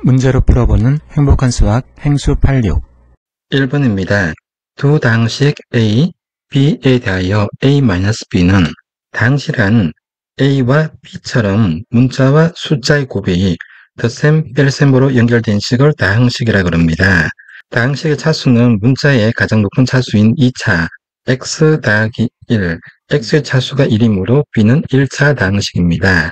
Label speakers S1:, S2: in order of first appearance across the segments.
S1: 문제로 풀어보는 행복한 수학 행수 86
S2: 1번입니다. 두 당식 A, B에 대하여 A-B는 당시란 A와 B처럼 문자와 숫자의 곱이 덧셈, 뺄셈으로 연결된 식을 다항식이라고 합니다. 다항식의 차수는 문자의 가장 높은 차수인 2차 x 더하기 1, x의 차수가 1이므로 B는 1차 다항식입니다.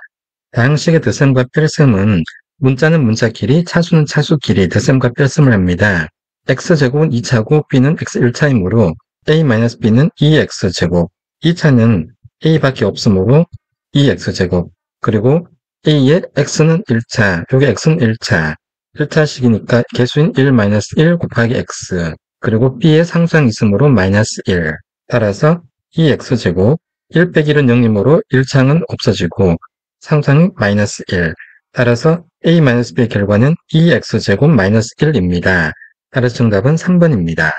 S2: 다항식의 덧셈과 뺄셈은 문자는 문자 길이, 차수는 차수 길이, 덧셈과 뺄셈을 합니다. x제곱은 2차고 b는 x 1차이므로 a-b는 2x제곱, 2차는 a밖에 없으므로 2x제곱, 그리고 a의 x는 1차, 여기 x는 1차, 1차식이니까 개수인 1 곱하기 x, 그리고 b의 상수항이 있으므로 마이너스 1, 따라서 2x제곱, 1 빼기 1은 0이므로 1창은 없어지고 상수항이 마이너스 1, 따라서 a-b의 결과는 2x제곱 마이너스 1입니다. 따라서 정답은 3번입니다.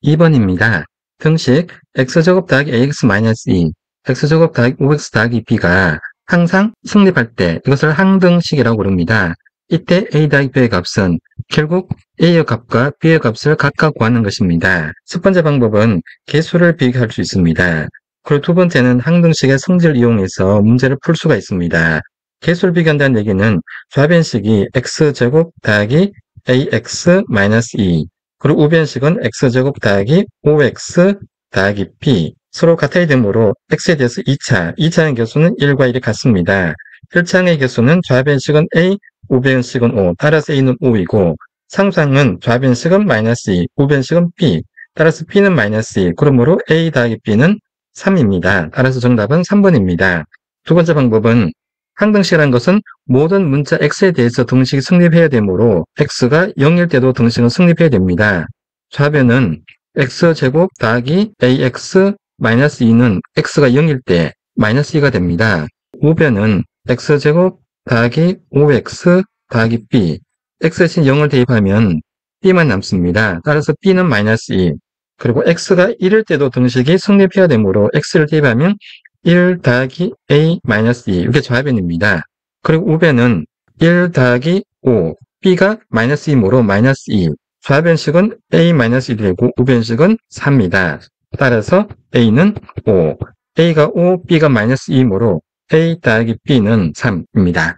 S2: 2번입니다. 등식 x제곱 더하기 ax 마이너스 2, x제곱 더하기 5x 더하기 b가 항상 성립할 때 이것을 항등식이라고 부릅니다. 이때 a 더하기 b의 값은 결국 a의 값과 b의 값을 각각 구하는 것입니다. 첫 번째 방법은 개수를 비교할 수 있습니다. 그리고 두 번째는 항등식의 성질을 이용해서 문제를 풀 수가 있습니다. 개수를 비교한다는 얘기는 좌변식이 x제곱 더하기 ax 마이너스 2, 그리고 우변식은 x제곱 더하기 5x 더하기 b, 서로 같아야 되므로 x에 대해서 2차의 개수는 1과 1이 같습니다. 1차의 개수는 좌변식은 a, 우변식은 5, 따라서 a는 5이고 상수항은 좌변식은 마이너스 2, 우변식은 b, 따라서 b는 마이너스 2, 그러므로 a 더하기 b는 3입니다. 따라서 정답은 3번입니다. 두 번째 방법은 항등식이라는 것은 모든 문자 x에 대해서 등식이 성립해야 되므로 x가 0일 때도 등식은 성립해야 됩니다. 좌변은 x제곱 더하기 ax 마이너스 2는 x가 0일 때 마이너스 2가 됩니다. 우변은 x제곱 더하기 5x 더하기 b, x 대신 0을 대입하면 b만 남습니다. 따라서 b는 마이너스 2, 그리고 x가 1일 때도 등식이 성립해야 되므로 x를 대입하면 1 더하기 a 마이너스 2, 이게 좌변입니다. 그리고 우변은 1 더하기 5, b가 마이너스 2이므로 마이너스 2, 좌변식은 a 마이너스 1이 되고 우변식은 3입니다. 따라서 a는 5, a가 5, b가 마이너스 2이므로 a 더하기 b는 3입니다.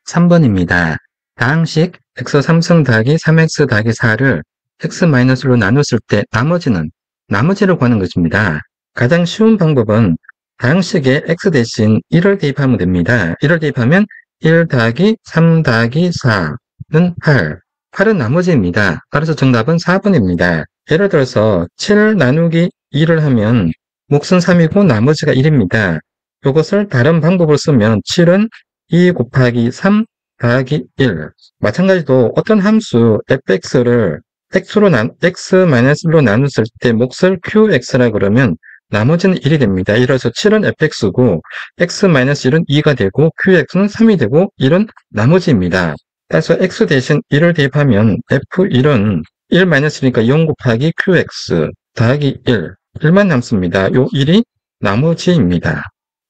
S2: 3번입니다. 다항식 x 3승 더하기 3x 더하기 4를 x 마이너스로 나눴을 때 나머지를 구하는 것입니다. 가장 쉬운 방법은 다항식에 x 대신 1을 대입하면 됩니다. 1을 대입하면 1 더하기 3 더하기 4는 8. 8은 나머지입니다. 따라서 정답은 4번입니다. 예를 들어서 7 나누기 2를 하면 몫은 3이고 나머지가 1입니다. 이것을 다른 방법으로 쓰면 7은 2 곱하기 3 더하기 1. 마찬가지로 어떤 함수 fx를 x-1로 나눴을 때 몫을 qx라 그러면 나머지는 1이 됩니다. 이래서 7은 fx고 x-1은 2가 되고 qx는 3이 되고 1은 나머지입니다. 따라서 x 대신 1을 대입하면 f1은 1-1이니까 0 곱하기 qx 더하기 1만 남습니다. 요 1이 나머지입니다.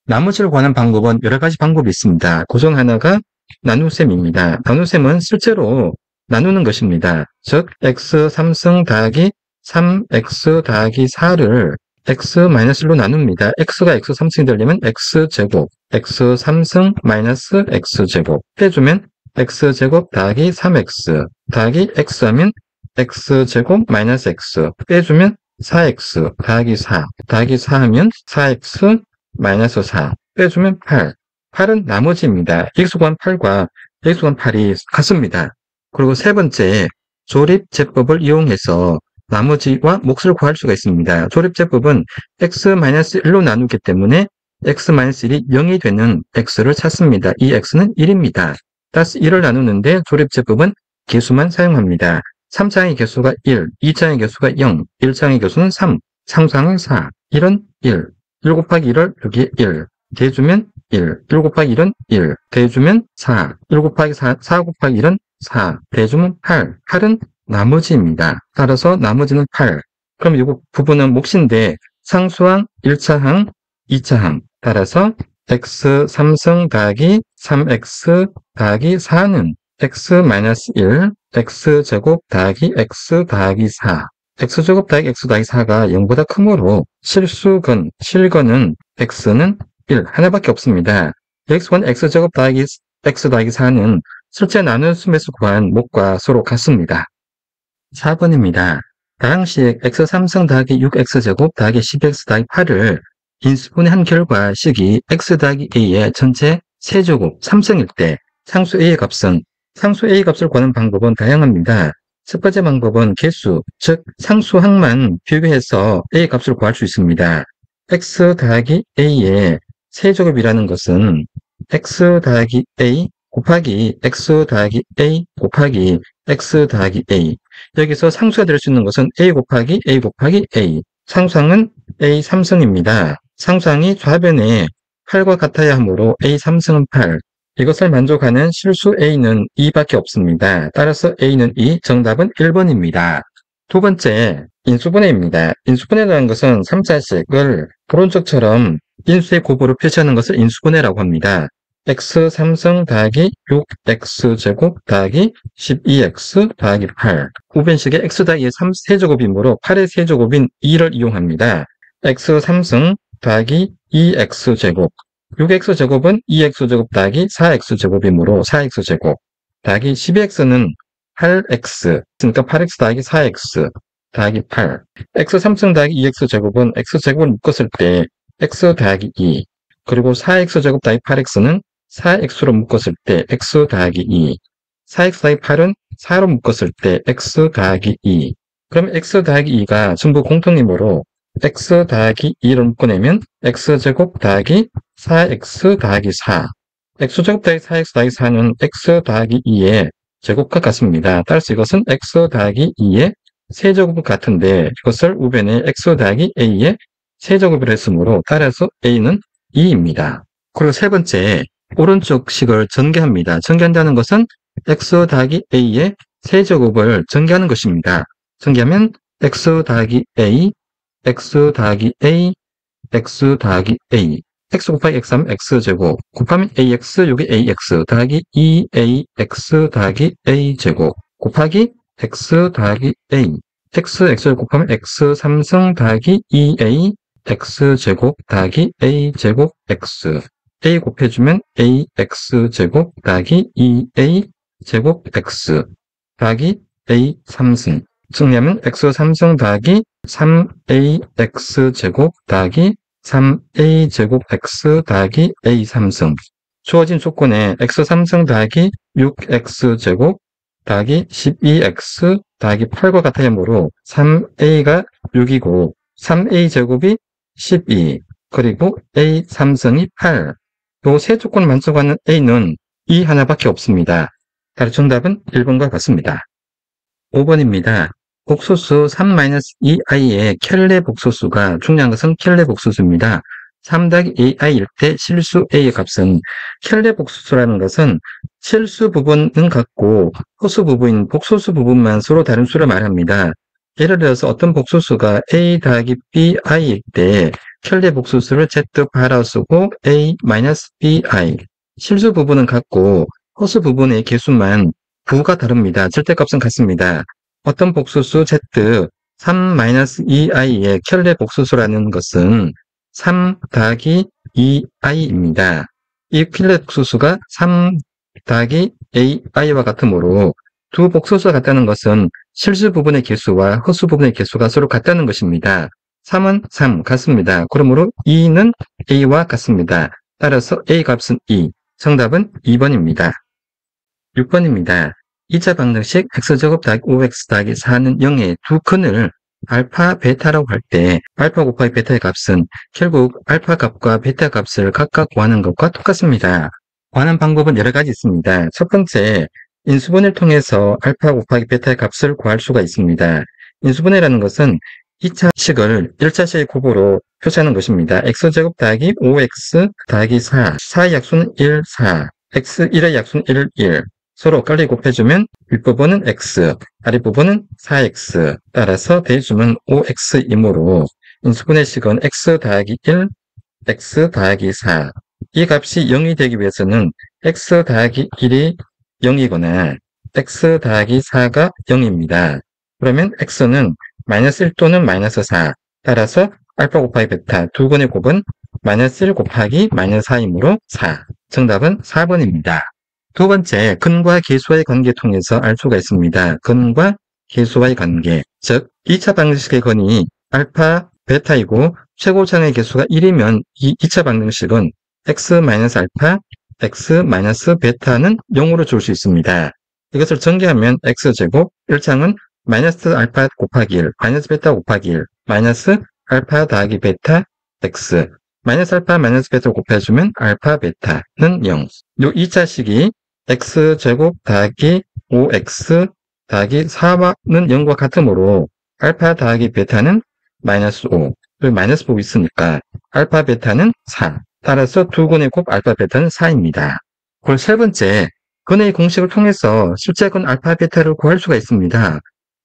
S2: 나머지를 구하는 방법은 여러 가지 방법이 있습니다. 그중 하나가 나눗셈입니다. 나눗셈은 실제로 나누는 것입니다. 즉 x 3승 더하기 3x 더하기 4를 x-1로 나눕니다. x가 x 3승이 되려면 x제곱, x 3승 마이너스 x제곱 빼주면 x제곱 더하기 3x 더하기 x 하면 x제곱 마이너스 x 빼주면 4x 더하기 4 더하기 4 하면 4x 마이너스 4 빼주면 8. 8은 나머지입니다. x구한 8과 x구한 8이 같습니다. 그리고 세 번째, 조립제법을 이용해서 나머지와 몫을 구할 수가 있습니다. 조립제법은 x-1로 나누기 때문에 x-1이 0이 되는 x를 찾습니다. 이 x는 1입니다. 따라서 1을 나누는데 조립제법은 개수만 사용합니다. 3창의 개수가 1, 2창의 개수가 0, 1창의 개수는 3, 상수항은 4, 1은 1, 1 곱하기 1을 여기에 1, 대주면 1, 1 곱하기 1은 1, 대주면 4, 1 곱하기 4 곱하기 1은 4, 대주면 8, 8은 나머지입니다. 따라서 나머지는 8. 그럼 이 부분은 몫인데 상수항 1차항, 2차항. 따라서 x 3승 더하기 3x 더하기 4는 x-1, x제곱 더하기 x 더하기 4. x제곱 더하기 x 더하기 4가 0보다 크므로 실근은 x는 1, 하나밖에 없습니다. x1 x제곱 더하기 x 더하기 4는 실제 나눗셈에서 구한 목과 서로 같습니다. 4번입니다. 다항식 x3승 더하기 6x제곱 더하기 10x 더하기 8을 인수분해한 결과 식이 x 더하기 a의 전체 세제곱 3승일 때 상수 a의 값은 상수 a의 값을 구하는 방법은 다양합니다. 첫 번째 방법은 개수, 즉 상수항만 비교해서 a의 값을 구할 수 있습니다. x 더하기 a의 세제곱이라는 것은 x 더하기 a 곱하기 x 더하기 a 곱하기 x 더하기 a. 여기서 상수가 될 수 있는 것은 a 곱하기 a 곱하기 a. 상수항은 a 3승입니다. 상수항이 좌변에 8과 같아야 하므로 a 3승은 8. 이것을 만족하는 실수 a는 2밖에 없습니다. 따라서 a는 2, 정답은 1번입니다. 두 번째, 인수분해입니다. 인수분해라는 것은 3자식을 오른쪽처럼 인수의 곱으로 표시하는 것을 인수분해라고 합니다. x 3승 더하기 6x제곱 더하기 12x 더하기 8. 우변식의 x 더하기 3 세제곱이므로 8의 세제곱인 2를 이용합니다. x 3승 더하기 2x제곱. 6x제곱은 2x제곱 더하기 4x제곱이므로 4x제곱 더하기 12x는 8x, 그러니까 8x 더하기 4x 더하기 8. x 3승 더하기 2x제곱은 x제곱을 묶었을 때 x 더하기 2, 그리고 4x제곱 더하기 8x는 4x로 묶었을 때 x 더하기 2, 4x 더하기 8은 4로 묶었을 때 x 더하기 2. 그럼 x 더하기 2가 전부 공통이므로 x 더하기 2를 묶어내면 x제곱 더하기 4x 더하기 4. x제곱 더하기 4x 더하기 4는 x 더하기 2의 제곱과 같습니다. 따라서 이것은 x 더하기 2의 세제곱과 같은데 이것을 우변에 x 더하기 a의 세제곱으로 했으므로 따라서 a는 2입니다. 그리고 세 번째, 오른쪽 식을 전개합니다. 전개한다는 것은 x 더하기 a의 세제곱을 전개하는 것입니다. 전개하면 x 더하기 a, x 더하기 a, x 더하기 a. x 곱하기 x하면 x제곱, 곱하면 ax, 여기 ax, 더하기 2ax 더하기 a제곱, 곱하기 x 더하기 a. x를 곱하면 x 3승 더하기 2a, x제곱 더하기 a제곱 x. a 곱해주면 ax제곱 더하기 2a제곱 x 더하기 a 3승. 정리하면 x 3승 더하기 3ax제곱 더하기 3a제곱 x 더하기 a 3승. 주어진 조건에 x 3승 더하기 6x제곱 더하기 12x 더하기 8과 같으므로 3a가 6이고 3a제곱이 12, 그리고 a 3승이 8. 요 세 조건을 만족하는 a는 2 하나밖에 없습니다. 따라서 정답은 1번과 같습니다. 5번입니다. 복소수 3-2i의 켈레 복소수가 중요한 것은 켈레 복소수입니다. 3-a일 때 실수 a의 값은, 켈레 복소수라는 것은 실수 부분은 같고 허수 부분인 복소수 부분만 서로 다른 수를 말합니다. 예를 들어서 어떤 복소수가 a 더하기 bi일 때 켈레 복소수를 z 바라 쓰고 a-bi. 실수 부분은 같고 허수 부분의 개수만 부가 다릅니다. 절대값은 같습니다. 어떤 복소수 z 3-2i의 켈레 복소수라는 것은 3 더하기 2i입니다. 이 켈레 복소수가 3 더하기 ai와 같으므로 두 복소수가 같다는 것은 실수 부분의 개수와 허수 부분의 개수가 서로 같다는 것입니다. 3은 3 같습니다. 그러므로 2는 a와 같습니다. 따라서 a 값은 2. 정답은 2번입니다. 6번입니다. 2차 방정식 x제곱 더하기 5x 더하기 4는 0의 두 근을 알파, 베타라고 할 때 알파 곱하기 베타의 값은 결국 알파 값과 베타 값을 각각 구하는 것과 똑같습니다. 구하는 방법은 여러 가지 있습니다. 첫 번째, 인수분해를 통해서 알파 곱하기 베타의 값을 구할 수가 있습니다. 인수분해라는 것은 2차 식을 1차식의 곱으로 표시하는 것입니다. x제곱 더하기 5x 더하기 4, 4의 약수는 1, 4, x1의 약수는 1, 1. 서로 엇갈리게 곱해주면 윗부분은 x, 아랫부분은 4x, 따라서 대입수는 5x이므로 인수분해 식은 x 더하기 1, x 더하기 4. 이 값이 0이 되기 위해서는 x 더하기 1이 0이거나 x 더하기 4가 0입니다. 그러면 x는 마이너스 1 또는 마이너스 4. 따라서 알파 곱하기 베타 두 건의 곱은 마이너스 1 곱하기 마이너스 4이므로 4. 정답은 4번입니다. 두 번째, 근과 계수와의 관계 통해서 알 수가 있습니다. 근과 계수와의 관계. 즉, 2차 방정식의 근이 알파, 베타이고 최고차의 계수가 1이면 이 2차 방정식은 x-알파, x-베타는 0으로 줄 수 있습니다. 이것을 전개하면 x제곱 1창은 마이너스 알파 곱하기 1, 마이너스 베타 곱하기 1, 마이너스 알파 더하기 베타 x, 마이너스 알파 마이너스 베타 곱해주면 알파 베타는 0. 요 2차식이 x제곱 더하기 5x 더하기 4는 0과 같으므로 알파 더하기 베타는 마이너스 5, 그리고 마이너스 보고 있으니까 알파 베타는 4. 따라서 두 근의 곱 알파 베타는 4입니다. 그리고 세 번째, 근의 공식을 통해서 실제 근 알파 베타를 구할 수가 있습니다.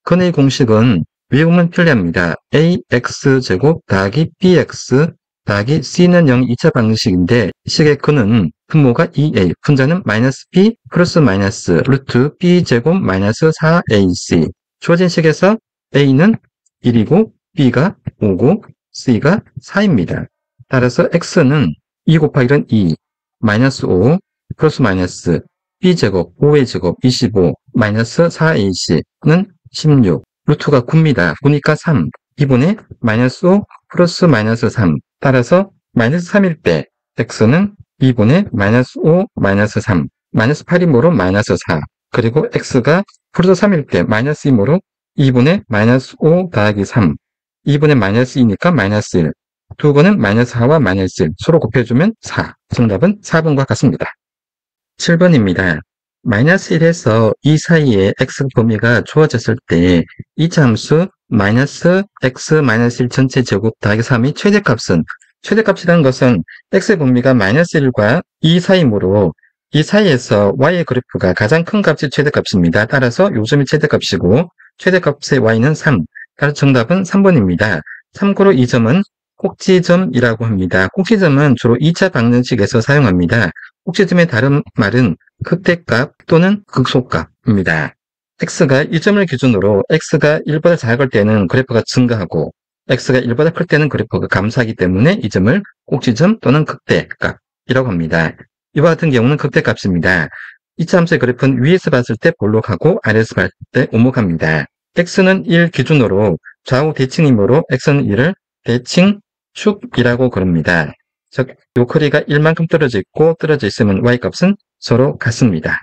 S2: 근의 공식은 위에 보면 편리합니다. ax제곱 더하기 bx 더하기 c는 0 2차 방정식인데 이 식의 근은 분모가 2a, 분자는 마이너스 b 플러스 마이너스 루트 b제곱 마이너스 4ac. 주어진 식에서 a는 1이고 b가 5고 c가 4입니다. 따라서 x는 2 곱하기 1은 2, 마이너스 5 플러스 마이너스 b제곱 5의 제곱 25 마이너스 4ac는 16, 루트가 9입니다. 9니까 3, 2분의 마이너스 5 플러스 마이너스 3. 따라서 마이너스 3일 때 x는 2분의 마이너스 5 마이너스 3, 마이너스 8이므로 마이너스 4. 그리고 x가 플러스 3일 때 마이너스 2이므로 2분의 마이너스 5 더하기 3, 2분의 마이너스 2니까 마이너스 1. 두 번은 마이너스 4와 마이너스 1 서로 곱해주면 4. 정답은 4번과 같습니다. 7번입니다. 마이너스 1에서 2 사이에 x 범위가 주어졌을 때 이 함수 마이너스 x 마이너스 1 전체 제곱 더하기 3의 최대값은, 최대값이라는 것은 x의 범위가 마이너스 1과 2 사이이므로 이 사이에서 y의 그래프가 가장 큰 값이 최대값입니다. 따라서 요점이 최대값이고 최대값의 y는 3. 따라서 정답은 3번입니다. 참고로 이 점은 꼭지점이라고 합니다. 꼭지점은 주로 2차 방정식에서 사용합니다. 꼭지점의 다른 말은 극대값 또는 극소값입니다. x가 1점을 기준으로 x가 1보다 작을 때는 그래프가 증가하고 x가 1보다 클 때는 그래프가 감소하기 때문에 이 점을 꼭지점 또는 극대값이라고 합니다. 이와 같은 경우는 극대값입니다. 2차 함수의 그래프는 위에서 봤을 때 볼록하고 아래에서 봤을 때 오목합니다. x는 1 기준으로 좌우 대칭이므로 x는 1을 대칭축이라고 그럽니다. 즉, 요 크기가 1만큼 떨어져 있고 떨어져 있으면 y값은 서로 같습니다.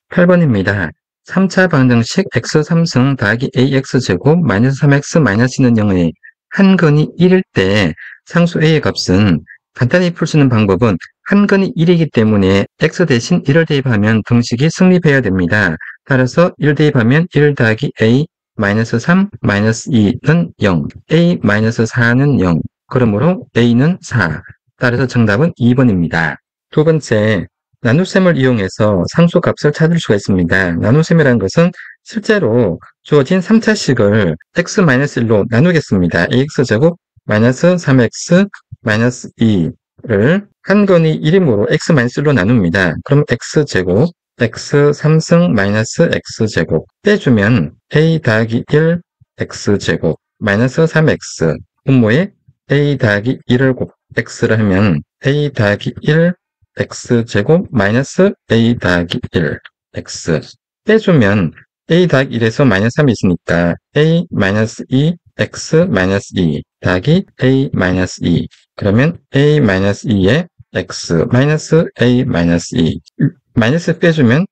S2: 8번입니다. 3차 방정식 x3승 더하기 ax제곱 마이너스 3x 마이너스 는 0의 한 근이 1일 때 상수 a의 값은 간단히 풀 수 있는 방법은 한 근이 1이기 때문에 x 대신 1을 대입하면 등식이 성립해야 됩니다. 따라서 1 대입하면 1 더하기 a 마이너스 3 마이너스 2는 0, a 마이너스 4는 0, 그러므로 a는 4. 따라서 정답은 2번입니다. 두 번째, 나눗셈을 이용해서 상수값을 찾을 수가 있습니다. 나눗셈이라는 것은 실제로 주어진 3차식을 x-1로 나누겠습니다. ax제곱 마이너스 3x 마이너스 2를 한 근이 1이므로 x-1로 나눕니다. 그럼 x제곱 x3승 마이너스 x제곱 빼주면 a 더하기 1 x제곱 마이너스 3x 분모에 a 더하기 1을 x를 하면 a 더하기 1 x제곱 마이너스 a 더하기 1 x 빼주면 a 더하기 1에서 마이너스 3이 있으니까 a 마이너스 2 x 마이너스 2 더하기 a 마이너스 2 그러면 a 마이너스 2에 x 마이너스 a 마이너스 2 마이너스 빼주면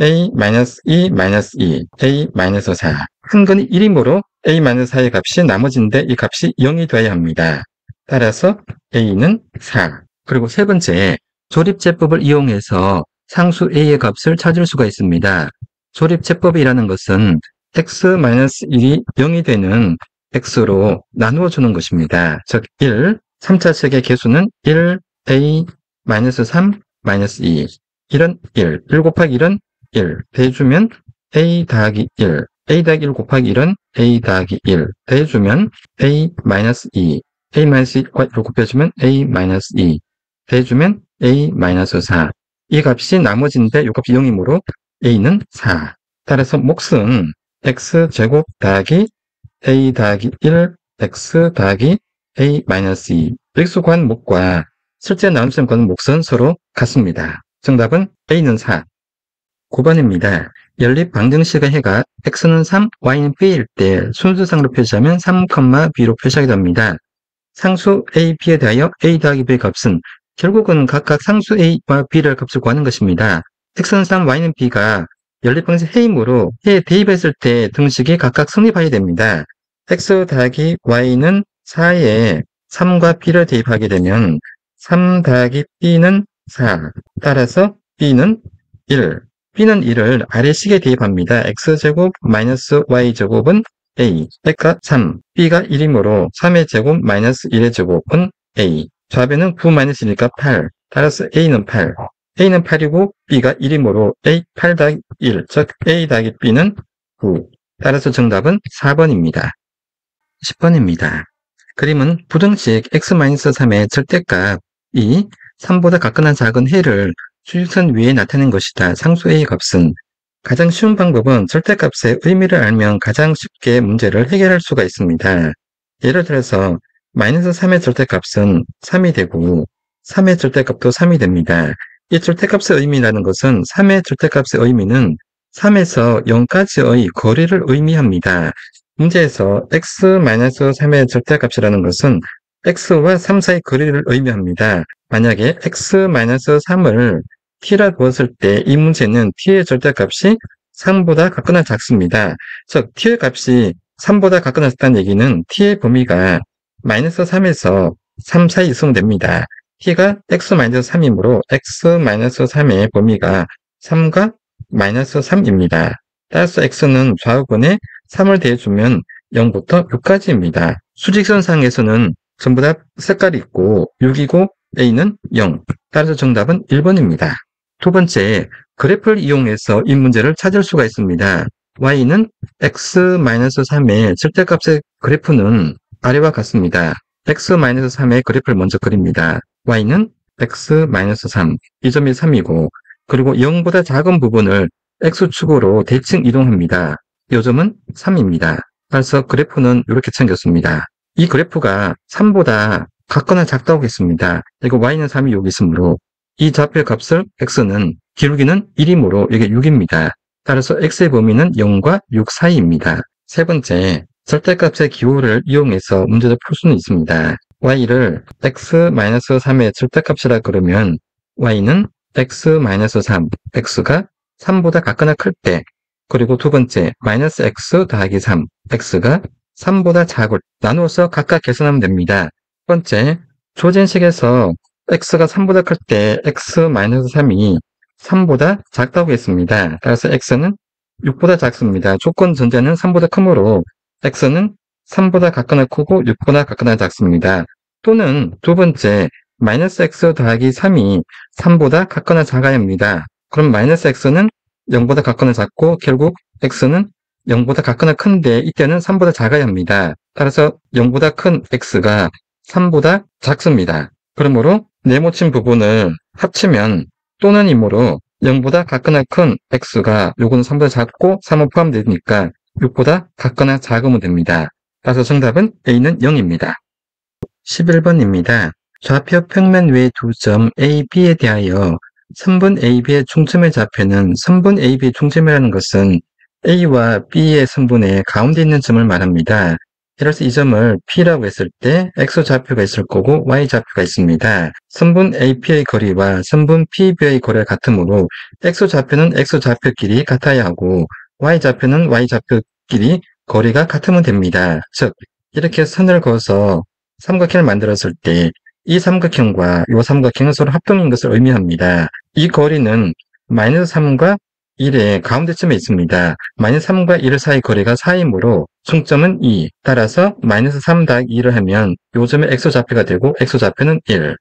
S2: a 마이너스 2 마이너스 2 a 마이너스 4 한 근이 1이므로 a 마이너스 4의 값이 나머지인데 이 값이 0이 되어야 합니다. 따라서 a는 4. 그리고 세 번째, 조립제법을 이용해서 상수 a의 값을 찾을 수가 있습니다. 조립제법이라는 것은 x-1이 0이 되는 x로 나누어 주는 것입니다. 즉 1, 3차식의 개수는 1, a, 마이너스 3, 마이너스 2 1은 1, 1 곱하기 1은 1 대주면 a 더하기 1, a 더하기 1 곱하기 1은 a 더하기 1 대주면 a 마이너스 2, a 마이너스 2과 1을 곱해주면 a 마이너스 2 대주면 a 마이너스 4. 이 값이 나머지인데 이 값이 0이므로 a는 4. 따라서 몫은 x제곱 더하기 a 더하기 1 x 더하기 a 마이너스 2. 여기서 구한 몫과 실제 나눗셈 구한 몫은 서로 같습니다. 정답은 a는 4. 9번입니다. 연립 방정식의 해가 x는 3, y는 b일 때 순서상으로 표시하면 3, b로 표시하게 됩니다. 상수 a, b에 대하여 a 더하기 b의 값은 결국은 각각 상수 a와 b를 값을 구하는 것입니다. x는 3, y는 b가 연립방식 해이므로 해에 대입했을 때 등식이 각각 성립하게 됩니다. x 더하기 y는 4에 3과 b를 대입하게 되면 3 더하기 b는 4. 따라서 b는 1. b는 1을 아래식에 대입합니다. x제곱 마이너스 y제곱은 a, x가 3, b가 1이므로 3의 제곱 마이너스 1의 제곱은 a. 좌변은 9 마이너스 1이니까 8. 따라서 a는 8. a는 8이고 b가 1이므로 a 8 더하기 1, 즉 a 더하기 b는 9. 따라서 정답은 4번입니다. 10번입니다. 그림은 부등식 x-3의 절대값이 3보다 각근한 작은 해를 수직선 위에 나타낸 것이다. 상수 a의 값은 가장 쉬운 방법은 절대값의 의미를 알면 가장 쉽게 문제를 해결할 수가 있습니다. 예를 들어서 마이너스 3의 절대값은 3이 되고 3의 절대값도 3이 됩니다. 이 절대값의 의미라는 것은 3의 절대값의 의미는 3에서 0까지의 거리를 의미합니다. 문제에서 x-3의 절대값이라는 것은 x와 3 사이의 거리를 의미합니다. 만약에 x-3을 t라 두었을 때 이 문제는 t의 절대값이 3보다 각거나 작습니다. 즉 t의 값이 3보다 각거나 작다는 얘기는 t의 범위가 마이너스 3에서 3 사이 있으면 됩니다. t가 x-3이므로 x-3의 범위가 3과 마이너스 3입니다. 따라서 x는 좌우근에 3을 대해주면 0부터 6까지입니다. 수직선상에서는 전부 다 색깔이 있고 6이고 a는 0. 따라서 정답은 1번입니다. 두 번째, 그래프를 이용해서 이 문제를 찾을 수가 있습니다. y는 x-3의 절대값의 그래프는 아래와 같습니다. x-3의 그래프를 먼저 그립니다. y는 x-3, 이 점이 3이고 그리고 0보다 작은 부분을 x축으로 대칭 이동합니다. 이 점은 3입니다. 따라서 그래프는 이렇게 생겼습니다. 이 그래프가 3보다 같거나 작다고 했습니다. 그리고 y는 3이 여기 있으므로 이 좌표의 값을 x는 기울기는 1이므로 이게 6입니다. 따라서 x의 범위는 0과 6 사이입니다. 세 번째, 절대값의 기호를 이용해서 문제를 풀 수는 있습니다. y를 x-3의 절대값이라 그러면 y는 x-3, x가 3보다 같거나 클 때, 그리고 두 번째, 마이너스 x 더하기 3, x가 3보다 작을 나누어서 각각 계산하면 됩니다. 첫 번째, 조진식에서 x가 3보다 클 때 x-3이 3보다 작다고 했습니다. 따라서 x는 6보다 작습니다. 조건 전제는 3보다 크므로 x는 3보다 같거나 크고 6보다 같거나 작습니다. 또는 두 번째, 마이너스 x 더하기 3이 3보다 같거나 작아야 합니다. 그럼 마이너스 x는 0보다 같거나 작고 결국 x는 0보다 같거나 큰데 이때는 3보다 작아야 합니다. 따라서 0보다 큰 x가 3보다 작습니다. 그러므로 네모친 부분을 합치면 또는 이므로 0보다 같거나 큰 x가 요거는 3보다 작고 3은 포함되니까 6보다 같거나 작으면 됩니다. 따라서 정답은 A는 0입니다. 11번입니다. 좌표 평면 외 두 점 A, B에 대하여 선분 AB의 중점의 좌표는 선분 AB의 중점이라는 것은 A와 B의 선분의 가운데 있는 점을 말합니다. 예를 들어서 이 점을 P라고 했을 때 X좌표가 있을 거고 Y좌표가 있습니다. 선분 AP의 거리와 선분 PB의 거리가 같으므로 X좌표는 X좌표끼리 같아야 하고 Y좌표는 Y좌표끼리 거리가 같으면 됩니다. 즉 이렇게 선을 그어서 삼각형을 만들었을 때 이 삼각형과 이 삼각형은 서로 합동인 것을 의미합니다. 이 거리는 마이너스 3과 1의 가운데쯤에 있습니다. 마이너스 3과 1 사이 거리가 4이므로 중점은 2. 따라서 마이너스 3 더하기 2를 하면 요 점의 x좌표가 되고 x좌표는 1.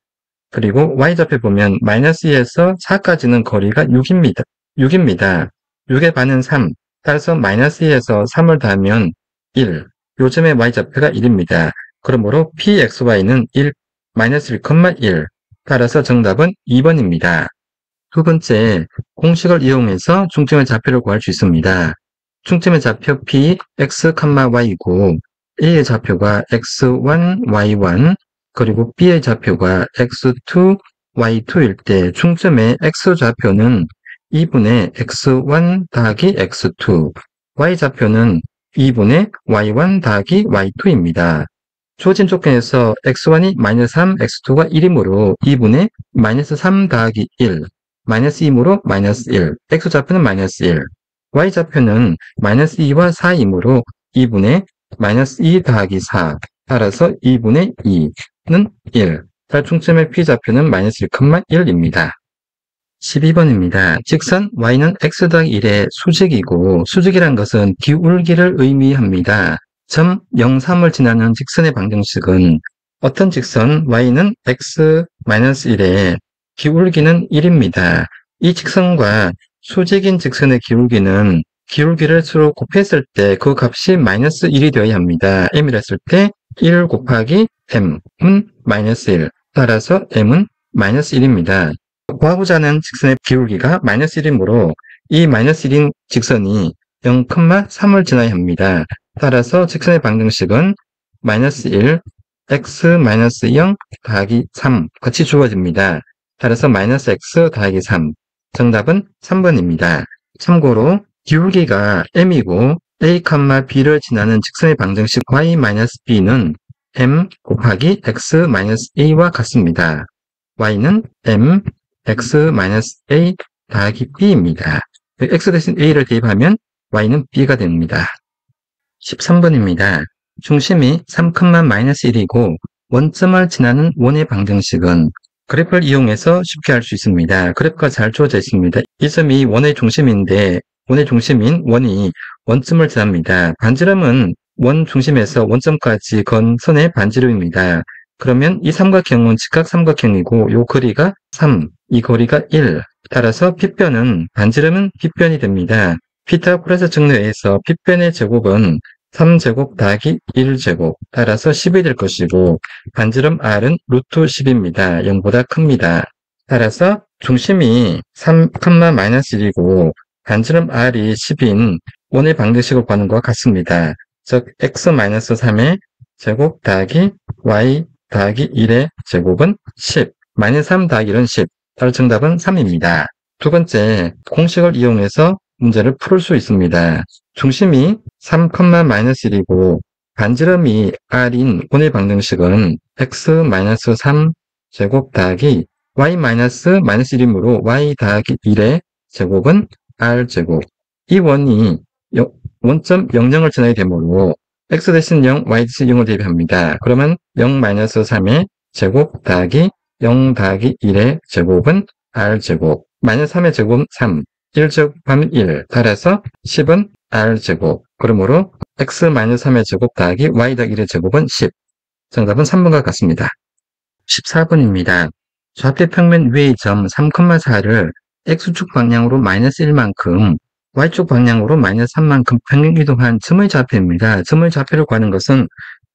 S2: 그리고 y좌표 보면 마이너스 2에서 4까지는 거리가 6입니다. 6의 반은 3. 따라서 마이너스 2에서 3을 더하면 1. 요 점의 y좌표가 1입니다. 그러므로 pxy는 1, 마이너스 1,1. 따라서 정답은 2번입니다. 두 번째, 공식을 이용해서 중점의 좌표를 구할 수 있습니다. 중점의 좌표 P, X, Y이고 A의 좌표가 X1, Y1, 그리고 B의 좌표가 X2, Y2일 때 중점의 X좌표는 2분의 X1 더하기 X2, Y좌표는 2분의 Y1 더하기 Y2입니다. 주어진 조건에서 X1이 -3, X2가 1이므로 2분의 -3 더하기 1, -2이므로 -1, X좌표는 -1, Y좌표는 -2와 4이므로 2분의 -2 더하기 4, 따라서 2분의 2는 1. 따라 중점의 P좌표는 -1,1입니다. 12번입니다. 직선 y는 x 더하기 1의 수직이고 수직이란 것은 기울기를 의미합니다. 점 03을 지나는 직선의 방정식은 어떤 직선 y는 x-1의 기울기는 1입니다. 이 직선과 수직인 직선의 기울기는 기울기를 서로 곱했을 때 그 값이 -1이 되어야 합니다. m이라 했을 때 1 곱하기 m은 -1, 따라서 m은 -1입니다. 구하고자 하는 직선의 기울기가 -1이므로 이 -1인 직선이 0,3을 지나야 합니다. 따라서 직선의 방정식은 -1, x-0 더하기 3 같이 주어집니다. 따라서 -x 더하기 3. 정답은 3번입니다. 참고로 기울기가 m이고 a, b를 지나는 직선의 방정식 y-b는 m 곱하기 x-a와 같습니다. y는 m, x-a 더하기 b입니다. x 대신 a를 대입하면 y는 b가 됩니다. 13번입니다. 중심이 3,-1이고 원점을 지나는 원의 방정식은 그래프를 이용해서 쉽게 알 수 있습니다. 그래프가 잘 주어져 있습니다. 이 점이 원의 중심인데 원의 중심인 원이 원점을 지납니다. 반지름은 원 중심에서 원점까지 건 선의 반지름입니다. 그러면 이 삼각형은 직각 삼각형이고 이 거리가 3, 이 거리가 1. 따라서 핏변은 반지름은 핏변이 됩니다. 피타고라스 정리에서 핏변의 제곱은 3제곱 더하기 1제곱, 따라서 10이 될 것이고 반지름 r은 루트 10입니다. 0보다 큽니다. 따라서 중심이 3,-1이고 반지름 r이 10인 원의 방정식을 구하는 것과 같습니다. 즉 x-3의 제곱 더하기 y 더하기 1의 제곱은 10, -3 더하기 1은 10, 따라 정답은 3입니다. 두 번째, 공식을 이용해서 문제를 풀 수 있습니다. 중심이 3,-1이고 반지름이 r인 원의 방정식은 x-3 제곱 더하기 y-1이므로 y 더하기 1의 제곱은 r제곱. 이 원이 원점 00을 지나게 되므로 x 대신 0, y 대신 0을 대입합니다. 그러면 0-3의 제곱 더하기 0 더하기 1의 제곱은 r제곱. -3의 제곱은 3, 1제곱하면 1, 따라서 10은 r제곱. 그러므로 x-3의 제곱 더하기 y 더하기 1의 제곱은 10. 정답은 3번과 같습니다. 14번입니다. 좌표 평면 위의 점 3,4를 x축 방향으로 -1만큼 y축 방향으로 -3만큼 평행 이동한 점의 좌표입니다. 점의 좌표를 구하는 것은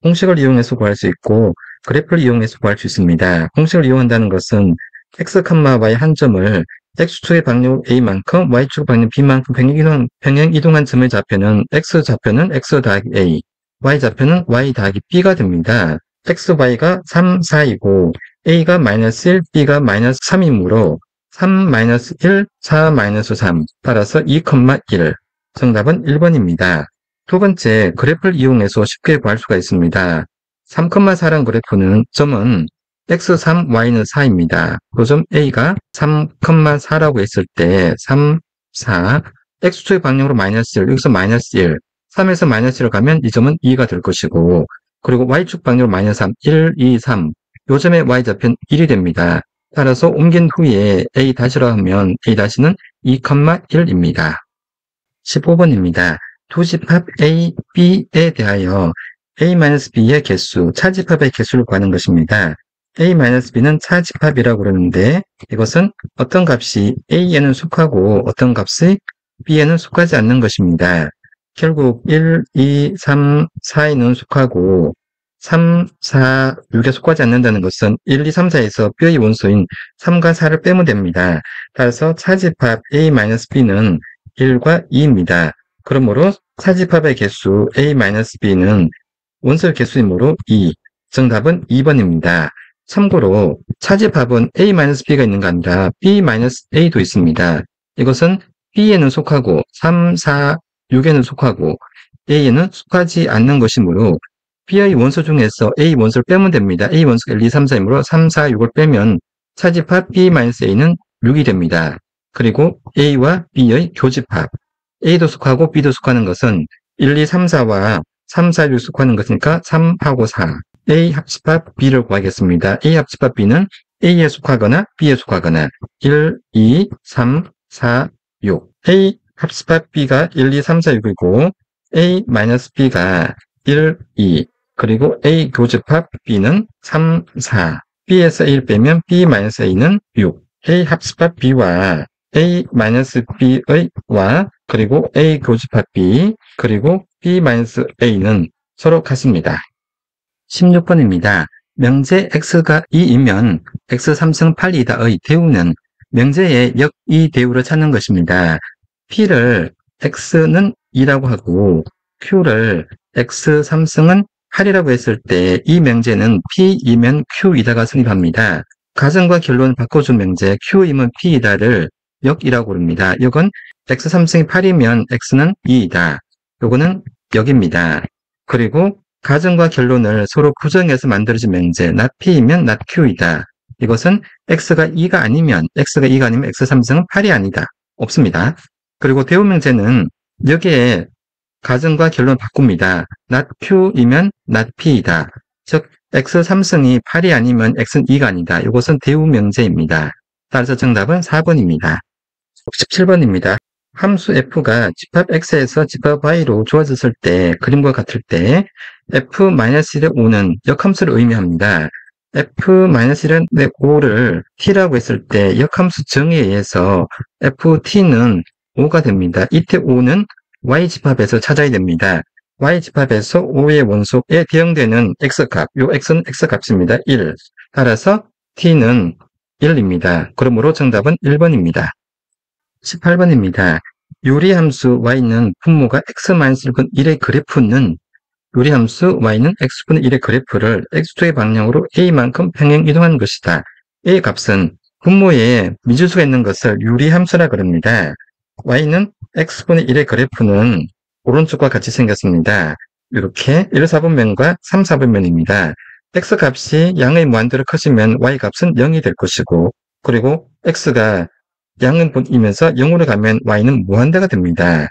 S2: 공식을 이용해서 구할 수 있고 그래프를 이용해서 구할 수 있습니다. 공식을 이용한다는 것은 x, y 한 점을 x축의 방향 a만큼 y축의 방향 b만큼 평행 이동한 점의 좌표는 x좌표는 x 더하기 a, y좌표는 y 더하기 b가 됩니다. x, y가 3, 4이고 a가 -1, b가 -3이므로 3-1, 4-3, 따라서 2,1. 정답은 1번입니다. 두 번째, 그래프를 이용해서 쉽게 구할 수가 있습니다. 3,4란 그래프는 점은 x3, y는 4입니다. 그 점 a가 3,4라고 했을 때 3, 4, x축의 방향으로 -1, 여기서 -1, 3에서 -1을 가면 이 점은 2가 될 것이고 그리고 y축 방향으로 -3, 1, 2, 3, 요 점의 y좌표는 1이 됩니다. 따라서 옮긴 후에 a-라 하면 a-는 2,1입니다. 15번입니다. 두 집합 a, b에 대하여 a-b의 개수, 차집합의 개수를 구하는 것입니다. a-b는 차집합이라고 그러는데 이것은 어떤 값이 a에는 속하고 어떤 값이 b에는 속하지 않는 것입니다. 결국 1, 2, 3, 4에는 속하고 3, 4, 6에 속하지 않는다는 것은 1, 2, 3, 4에서 B의 원소인 3과 4를 빼면 됩니다. 따라서 차집합 A-B는 1과 2입니다. 그러므로 차집합의 개수 A-B는 원소의 개수이므로 2. 정답은 2번입니다. 참고로 차집합은 A-B가 있는 게 아니라 B-A도 있습니다. 이것은 B에는 속하고 3, 4, 6에는 속하고 A에는 속하지 않는 것이므로 B의 원소 중에서 A 원소를 빼면 됩니다. A 원소가 1, 2, 3, 4이므로 3, 4, 6을 빼면 차집합 B-A는 6이 됩니다. 그리고 A와 B의 교집합 A도 속하고 B도 속하는 것은 1, 2, 3, 4와 3, 4, 6 속하는 것이니까 3하고 4 A 합집합 B를 구하겠습니다. A 합집합 B는 A에 속하거나 B에 속하거나 1, 2, 3, 4, 6 A 합집합 B가 1, 2, 3, 4, 6이고 A-B가 1, 2 그리고 A 교집합 B는 3, 4 B에서 A를 빼면 B-A는 6 A 합집합 B와 A-B의 그리고 A 교집합 B 그리고 B-A는 서로 같습니다. 16번입니다. 명제 x가 2이면 x 3승 8이다의 대우는 명제의 역 2대우를 찾는 것입니다. p를 x는 2라고 하고 q를 x 3승은 8이라고 했을 때 이 명제는 p이면 q이다가 성립합니다. 가정과 결론을 바꿔준 명제 q이면 p이다를 역이라고 부릅니다. 역은 x 3승이 8이면 x는 2이다. 요거는 역입니다. 그리고 가정과 결론을 서로 부정해서 만들어진 명제 not p이면 not q이다. 이것은 x가 2가 아니면 x 3승은 8이 아니다. 없습니다. 그리고 대우 명제는 여기에 가정과 결론을 바꿉니다. not q이면 not p이다. 즉 x 3승이 8이 아니면 x는 2가 아니다. 이것은 대우 명제입니다. 따라서 정답은 4번입니다. 17번입니다. 함수 f가 집합 x에서 집합 y로 주어졌을 때 그림과 같을 때 f-1의 5는 역함수를 의미합니다. f-1의 5를 t라고 했을 때 역함수 정의에 의해서 ft는 5가 됩니다. 이때 5는 y집합에서 찾아야 됩니다. y집합에서 5의 원소에 대응되는 x값, 요 x는 x값입니다. 1. 따라서 t는 1입니다. 그러므로 정답은 1번입니다. 18번입니다. 요리함수 y는 분모가 x-1분 1의 그래프는 요리함수 y는 x분의 1의 그래프를 x축의 방향으로 a만큼 평행 이동하는 것이다. a 값은 분모에 미지수가 있는 것을 요리함수라 그럽니다. y는 x분의 1의 그래프는 오른쪽과 같이 생겼습니다. 이렇게 1, 4분면과 3, 4분면입니다. x값이 양의 무한대로 커지면 y값은 0이 될 것이고 그리고 x가 양은분이면서 0으로 가면 y는 무한대가 됩니다.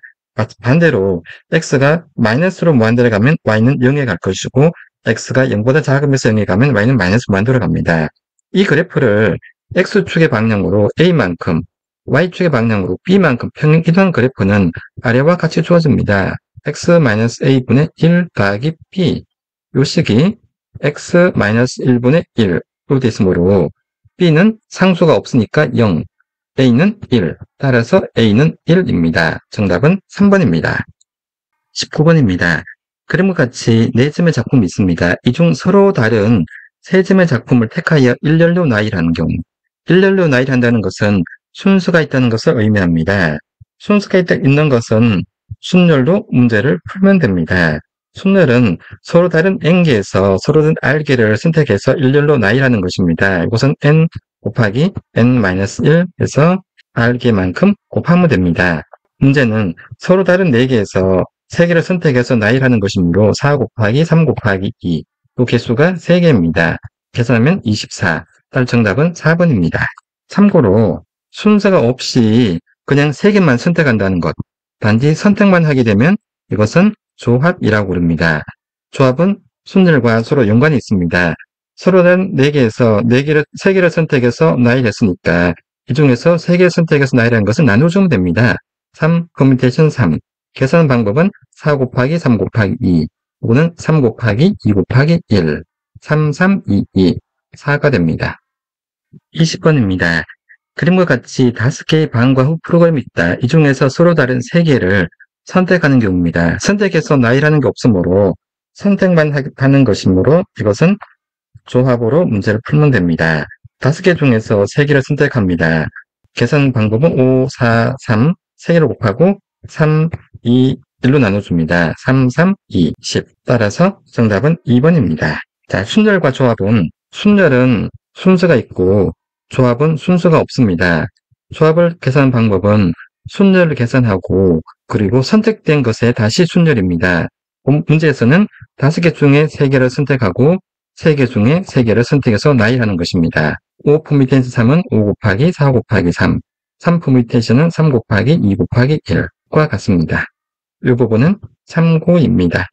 S2: 반대로 x가 마이너스로 무한대로 가면 y는 0에 갈 것이고 x가 0보다 작으면서 0에 가면 y는 마이너스 무한대로 갑니다. 이 그래프를 x축의 방향으로 a만큼 y축의 방향으로 b만큼 평행 이동한 그래프는 아래와 같이 주어집니다. x-a분의 1 더하기 b 요 식이 x-1분의 1로 되므로 b는 상수가 없으니까 0 A는 1, 따라서 A는 1입니다. 정답은 3번입니다. 19번입니다. 그림과 같이 4점의 작품이 있습니다. 이 중 서로 다른 3점의 작품을 택하여 일렬로 나열하는 경우 일렬로 나열한다는 것은 순수가 있다는 것을 의미합니다. 순수가 있는 것은 순열로 문제를 풀면 됩니다. 순열은 서로 다른 n개에서 서로 다른 r개를 선택해서 일렬로 나열하는 것입니다. 이것은 n 곱하기 n-1 해서 r개만큼 곱하면 됩니다. 문제는 서로 다른 4개에서 3개를 선택해서 나열하는 것이므로 4 곱하기 3 곱하기 2. 이 개수가 3개입니다. 계산하면 24. 따라서 정답은 4번입니다. 참고로 순서가 없이 그냥 3개만 선택한다는 것. 단지 선택만 하게 되면 이것은 조합이라고 부릅니다. 조합은 순열과 서로 연관이 있습니다. 서로 다른 4개에서 3개를 선택해서 나열했으니까 이 중에서 3개를 선택해서 나열한 것은 나눠주면 됩니다. 3, 커뮤니케이션 3. 계산 방법은 4 곱하기 3 곱하기 2. 이거는 3 곱하기 2 곱하기 1. 3, 3, 2, 2. 4가 됩니다. 20번입니다. 그림과 같이 5개의 방과 후 프로그램이 있다. 이 중에서 서로 다른 3개를 선택하는 경우입니다. 선택해서 나열하는 게 없으므로 선택만 하는 것이므로 이것은 조합으로 문제를 풀면 됩니다. 5개 중에서 3개를 선택합니다. 계산 방법은 5, 4, 3, 3개를 곱하고 3, 2, 1로 나눠줍니다. 3, 3, 2, 10. 따라서 정답은 2번입니다. 자, 순열과 조합은 순열은 순수가 있고 조합은 순수가 없습니다. 조합을 계산하는 방법은 순열을 계산하고 그리고 선택된 것에 다시 순열입니다. 문제에서는 5개 중에 3개를 선택하고 3개 중에 3개를 선택해서 나열하는 것입니다. 5 퍼뮤테이션 3은 5 곱하기 4 곱하기 3, 3 퍼뮤테이션은 3 곱하기 2 곱하기 1과 같습니다. 이 부분은 참고입니다.